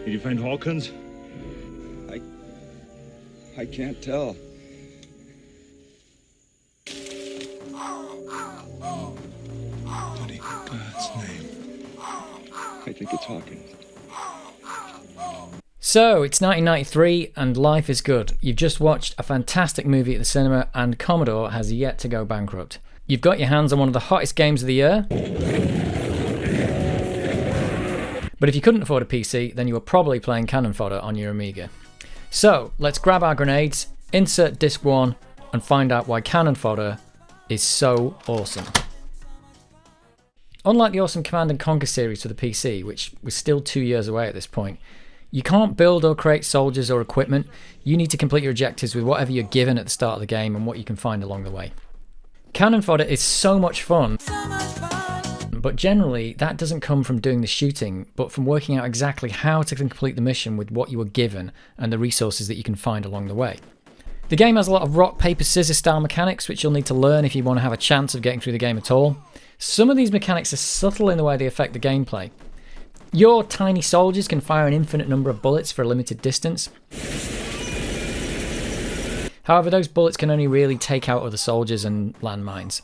Did you find Hawkins? I can't tell. What in God's name? I think it's Hawkins. So, it's 1993 and life is good. You've just watched a fantastic movie at the cinema and Commodore has yet to go bankrupt. You've got your hands on one of the hottest games of the year. But if you couldn't afford a PC, then you were probably playing Cannon Fodder on your Amiga. So, let's grab our grenades, insert disc 1, and find out why Cannon Fodder is so awesome. Unlike the awesome Command & Conquer series for the PC, which was still 2 years away at this point, you can't build or create soldiers or equipment. You need to complete your objectives with whatever you're given at the start of the game and what you can find along the way. Cannon Fodder is so much fun, but generally that doesn't come from doing the shooting, but from working out exactly how to complete the mission with what you were given and the resources that you can find along the way. The game has a lot of rock, paper, scissors style mechanics which you'll need to learn if you want to have a chance of getting through the game at all. Some of these mechanics are subtle in the way they affect the gameplay. Your tiny soldiers can fire an infinite number of bullets for a limited distance. However, those bullets can only really take out other soldiers and landmines.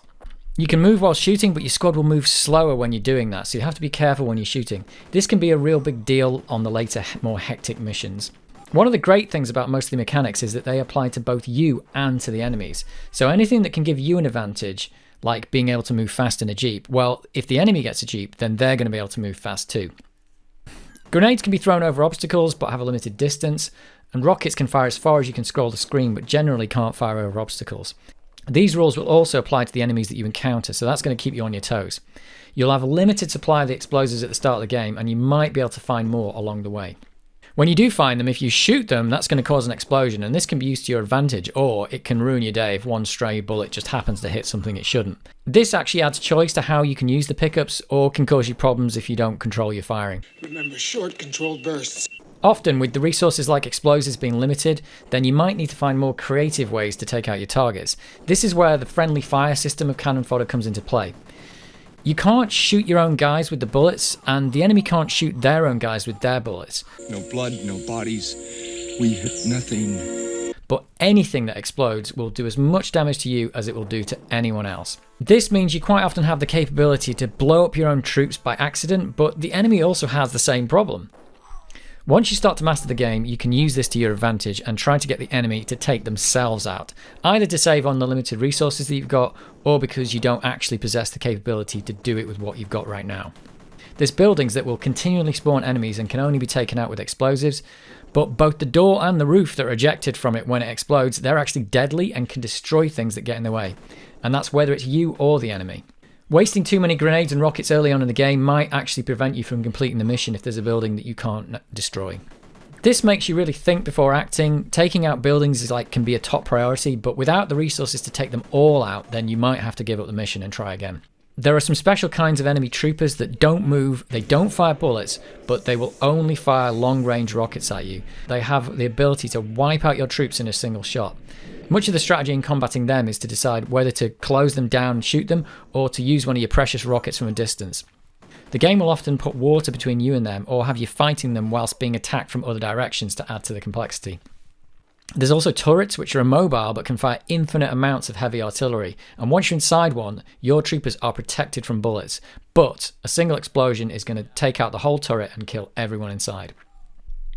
You can move while shooting, but your squad will move slower when you're doing that, so you have to be careful when you're shooting. This can be a real big deal on the later, more hectic missions. One of the great things about most of the mechanics is that they apply to both you and to the enemies. So anything that can give you an advantage, like being able to move fast in a jeep, well, if the enemy gets a jeep, then they're going to be able to move fast too. Grenades can be thrown over obstacles but have a limited distance, and rockets can fire as far as you can scroll the screen but generally can't fire over obstacles. These rules will also apply to the enemies that you encounter, so that's going to keep you on your toes. You'll have a limited supply of the explosives at the start of the game, and you might be able to find more along the way. When you do find them, if you shoot them, that's going to cause an explosion, and this can be used to your advantage, or it can ruin your day if one stray bullet just happens to hit something it shouldn't. This actually adds choice to how you can use the pickups, or can cause you problems if you don't control your firing. Remember, short, controlled bursts. Often, with the resources like explosives being limited, then you might need to find more creative ways to take out your targets. This is where the friendly fire system of Cannon Fodder comes into play. You can't shoot your own guys with the bullets, and the enemy can't shoot their own guys with their bullets. No blood, no bodies. We hit nothing. But anything that explodes will do as much damage to you as it will do to anyone else. This means you quite often have the capability to blow up your own troops by accident, but the enemy also has the same problem. Once you start to master the game, you can use this to your advantage and try to get the enemy to take themselves out, either to save on the limited resources that you've got, or because you don't actually possess the capability to do it with what you've got right now. There's buildings that will continually spawn enemies and can only be taken out with explosives, but both the door and the roof that are ejected from it when it explodes, they're actually deadly and can destroy things that get in the way, and that's whether it's you or the enemy. Wasting too many grenades and rockets early on in the game might actually prevent you from completing the mission if there's a building that you can't destroy. This makes you really think before acting. Taking out buildings can be a top priority, but without the resources to take them all out, then you might have to give up the mission and try again. There are some special kinds of enemy troopers that don't move, they don't fire bullets, but they will only fire long-range rockets at you. They have the ability to wipe out your troops in a single shot. Much of the strategy in combating them is to decide whether to close them down and shoot them, or to use one of your precious rockets from a distance. The game will often put water between you and them, or have you fighting them whilst being attacked from other directions to add to the complexity. There's also turrets, which are immobile but can fire infinite amounts of heavy artillery, and once you're inside one, your troopers are protected from bullets, but a single explosion is going to take out the whole turret and kill everyone inside.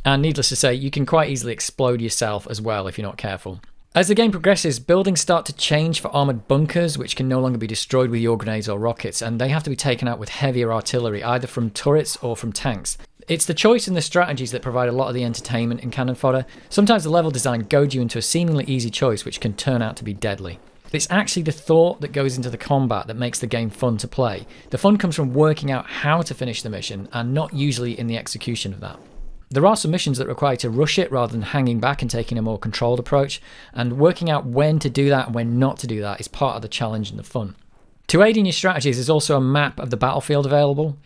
And needless to say, you can quite easily explode yourself as well if you're not careful. As the game progresses, buildings start to change for armoured bunkers, which can no longer be destroyed with your grenades or rockets, and they have to be taken out with heavier artillery, either from turrets or from tanks. It's the choice and the strategies that provide a lot of the entertainment in Cannon Fodder. Sometimes the level design goads you into a seemingly easy choice which can turn out to be deadly. It's actually the thought that goes into the combat that makes the game fun to play. The fun comes from working out how to finish the mission, and not usually in the execution of that. There are some missions that require you to rush it rather than hanging back and taking a more controlled approach, and working out when to do that and when not to do that is part of the challenge and the fun. To aid in your strategies, there's also a map of the battlefield available.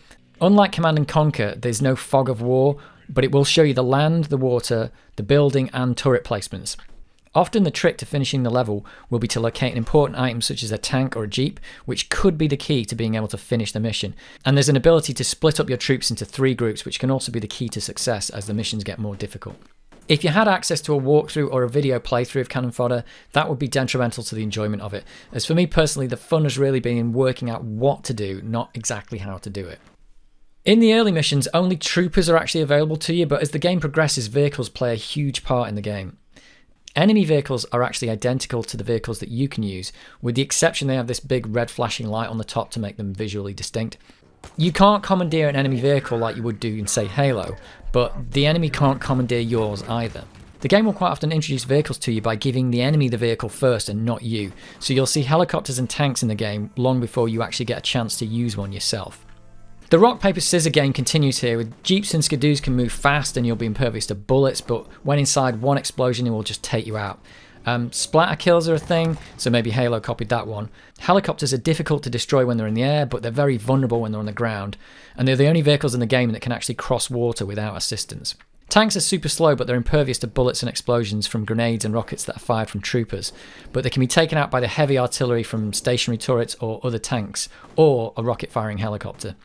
Unlike Command & Conquer, there's no fog of war, but it will show you the land, the water, the building and turret placements. Often the trick to finishing the level will be to locate an important item such as a tank or a jeep, which could be the key to being able to finish the mission. And there's an ability to split up your troops into 3 groups, which can also be the key to success as the missions get more difficult. If you had access to a walkthrough or a video playthrough of Cannon Fodder, that would be detrimental to the enjoyment of it. As for me personally, the fun has really been in working out what to do, not exactly how to do it. In the early missions, only troopers are actually available to you, but as the game progresses, vehicles play a huge part in the game. Enemy vehicles are actually identical to the vehicles that you can use, with the exception they have this big red flashing light on the top to make them visually distinct. You can't commandeer an enemy vehicle like you would do in, say, Halo, but the enemy can't commandeer yours either. The game will quite often introduce vehicles to you by giving the enemy the vehicle first and not you, so you'll see helicopters and tanks in the game long before you actually get a chance to use one yourself. The rock, paper, scissors game continues here, with jeeps and skidoos can move fast and you'll be impervious to bullets, but when inside one explosion it will just take you out. Splatter kills are a thing, so maybe Halo copied that one. Helicopters are difficult to destroy when they're in the air, but they're very vulnerable when they're on the ground, and they're the only vehicles in the game that can actually cross water without assistance. Tanks are super slow, but they're impervious to bullets and explosions from grenades and rockets that are fired from troopers, but they can be taken out by the heavy artillery from stationary turrets or other tanks, or a rocket-firing helicopter.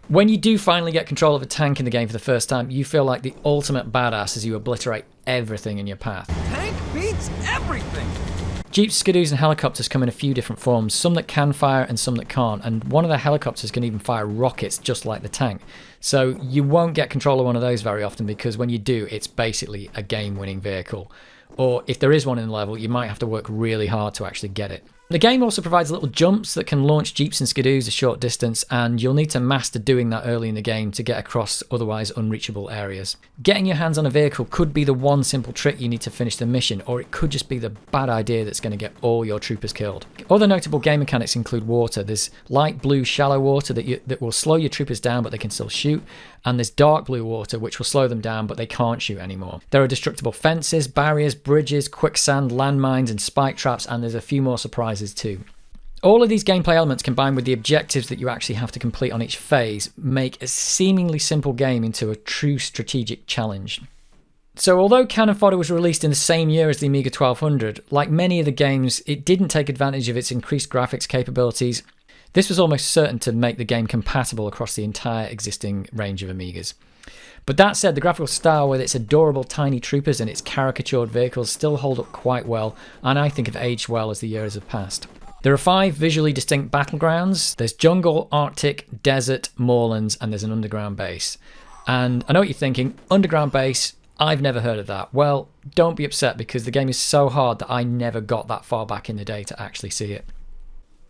When you do finally get control of a tank in the game for the first time, you feel like the ultimate badass as you obliterate everything in your path. Tank beats everything! Jeeps, skidoos and helicopters come in a few different forms, some that can fire and some that can't, and one of the helicopters can even fire rockets just like the tank. So you won't get control of one of those very often, because when you do, it's basically a game-winning vehicle. Or if there is one in the level, you might have to work really hard to actually get it. The game also provides little jumps that can launch jeeps and skidoos a short distance, and you'll need to master doing that early in the game to get across otherwise unreachable areas. Getting your hands on a vehicle could be the one simple trick you need to finish the mission, or it could just be the bad idea that's going to get all your troopers killed. Other notable game mechanics include water. There's light blue shallow water that will slow your troopers down but they can still shoot, and there's dark blue water which will slow them down but they can't shoot anymore. There are destructible fences, barriers, bridges, quicksand, landmines and spike traps, and there's a few more surprises too. All of these gameplay elements combined with the objectives that you actually have to complete on each phase make a seemingly simple game into a true strategic challenge. So although Cannon Fodder was released in the same year as the Amiga 1200, like many of the games, it didn't take advantage of its increased graphics capabilities. This was almost certain to make the game compatible across the entire existing range of Amigas. But that said, the graphical style with its adorable tiny troopers and its caricatured vehicles still hold up quite well, and I think have aged well as the years have passed. There are 5 visually distinct battlegrounds. There's jungle, Arctic, desert, moorlands, and there's an underground base. And I know what you're thinking, underground base, I've never heard of that. Well, don't be upset, because the game is so hard that I never got that far back in the day to actually see it.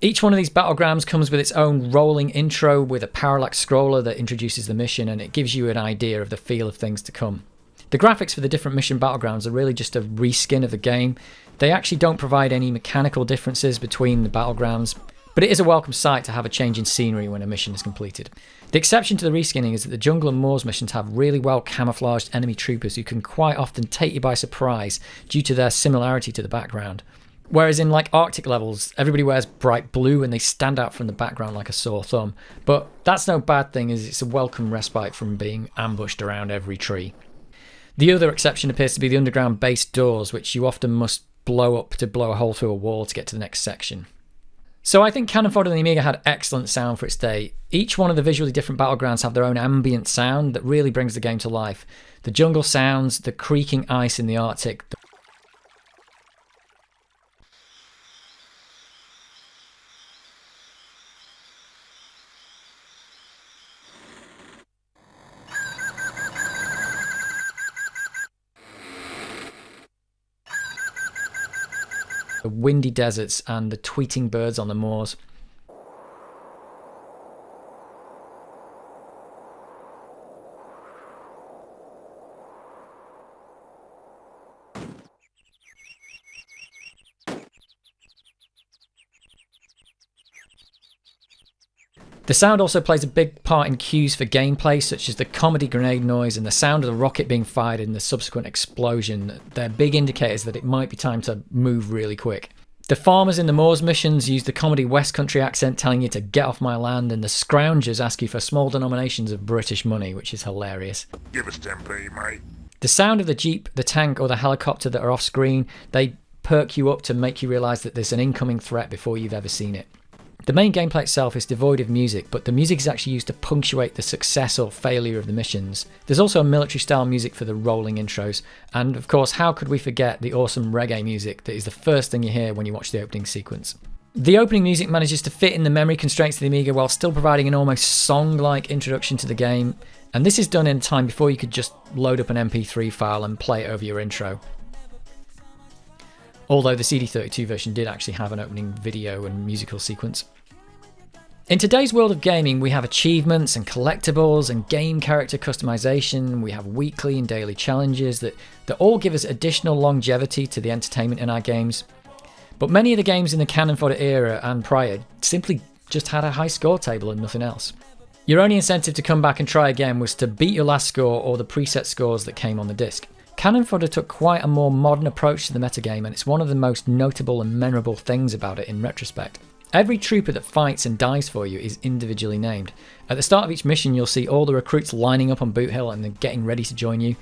Each one of these battlegrounds comes with its own rolling intro with a parallax scroller that introduces the mission, and it gives you an idea of the feel of things to come. The graphics for the different mission battlegrounds are really just a reskin of the game. They actually don't provide any mechanical differences between the battlegrounds, but it is a welcome sight to have a change in scenery when a mission is completed. The exception to the reskinning is that the jungle and moors missions have really well camouflaged enemy troopers who can quite often take you by surprise due to their similarity to the background. Whereas in like Arctic levels, everybody wears bright blue and they stand out from the background like a sore thumb. But that's no bad thing, as it's a welcome respite from being ambushed around every tree. The other exception appears to be the underground base doors, which you often must blow up to blow a hole through a wall to get to the next section. So I think Cannon Fodder and the Amiga had excellent sound for its day. Each one of the visually different battlegrounds have their own ambient sound that really brings the game to life. The jungle sounds, the creaking ice in the Arctic, the windy deserts and the tweeting birds on the moors. The sound also plays a big part in cues for gameplay, such as the comedy grenade noise and the sound of the rocket being fired in the subsequent explosion. They're big indicators that it might be time to move really quick. The farmers in the moors missions use the comedy West Country accent telling you to get off my land, and the scroungers ask you for small denominations of British money, which is hilarious. Give us 10p, mate. The sound of the jeep, the tank or the helicopter that are off screen, they perk you up to make you realise that there's an incoming threat before you've ever seen it. The main gameplay itself is devoid of music, but the music is actually used to punctuate the success or failure of the missions. There's also a military-style music for the rolling intros, and of course, how could we forget the awesome reggae music that is the first thing you hear when you watch the opening sequence. The opening music manages to fit in the memory constraints of the Amiga while still providing an almost song-like introduction to the game, and this is done in a time before you could just load up an MP3 file and play it over your intro. Although the CD32 version did actually have an opening video and musical sequence. In today's world of gaming, we have achievements and collectibles and game character customization. We have weekly and daily challenges that all give us additional longevity to the entertainment in our games. But many of the games in the Cannon Fodder era and prior simply just had a high score table and nothing else. Your only incentive to come back and try again was to beat your last score or the preset scores that came on the disc. Cannon Fodder took quite a more modern approach to the metagame, and it's one of the most notable and memorable things about it in retrospect. Every trooper that fights and dies for you is individually named. At the start of each mission, you'll see all the recruits lining up on Boot Hill and then getting ready to join you.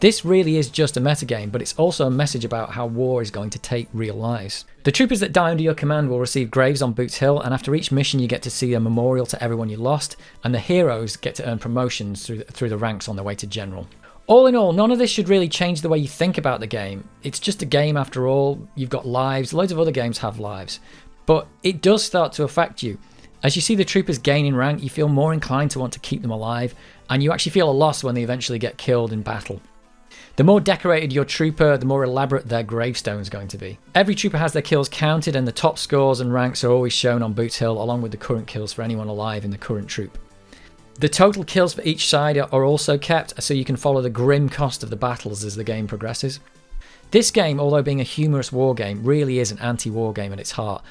This really is just a metagame, but it's also a message about how war is going to take real lives. The troopers that die under your command will receive graves on Boots Hill, and after each mission you get to see a memorial to everyone you lost, and the heroes get to earn promotions through the ranks on their way to general. All in all, none of this should really change the way you think about the game. It's just a game after all. You've got lives, loads of other games have lives. But it does start to affect you. As you see the troopers gain in rank, you feel more inclined to want to keep them alive, and you actually feel a loss when they eventually get killed in battle. The more decorated your trooper, the more elaborate their gravestone is going to be. Every trooper has their kills counted, and the top scores and ranks are always shown on Boots Hill, along with the current kills for anyone alive in the current troop. The total kills for each side are also kept, so you can follow the grim cost of the battles as the game progresses. This game, although being a humorous war game, really is an anti-war game at its heart.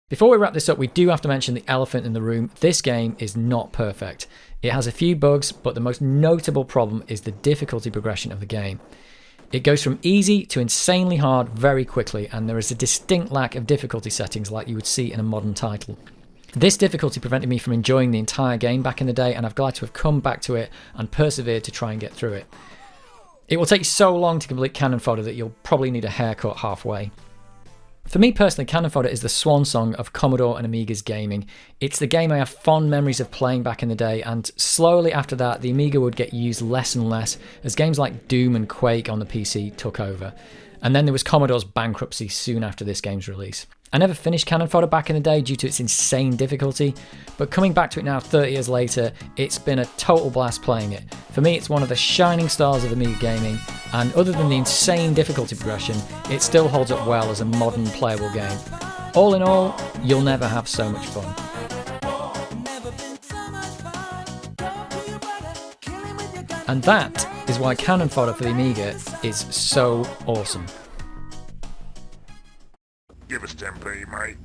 Before we wrap this up, we do have to mention the elephant in the room. This game is not perfect. It has a few bugs, but the most notable problem is the difficulty progression of the game. It goes from easy to insanely hard very quickly, and there is a distinct lack of difficulty settings like you would see in a modern title. This difficulty prevented me from enjoying the entire game back in the day, and I've glad to have come back to it and persevered to try and get through it. It will take so long to complete Cannon Fodder that you'll probably need a haircut halfway. For me personally, Cannon Fodder is the swan song of Commodore and Amiga's gaming. It's the game I have fond memories of playing back in the day, and slowly after that the Amiga would get used less and less as games like Doom and Quake on the PC took over. And then there was Commodore's bankruptcy soon after this game's release. I never finished Cannon Fodder back in the day due to its insane difficulty, but coming back to it now 30 years later, it's been a total blast playing it. For me, it's one of the shining stars of Amiga gaming, and other than the insane difficulty progression, it still holds up well as a modern playable game. All in all, you'll never have so much fun. And that is why Cannon Fodder for the Amiga is so awesome. Give us 10p, mate.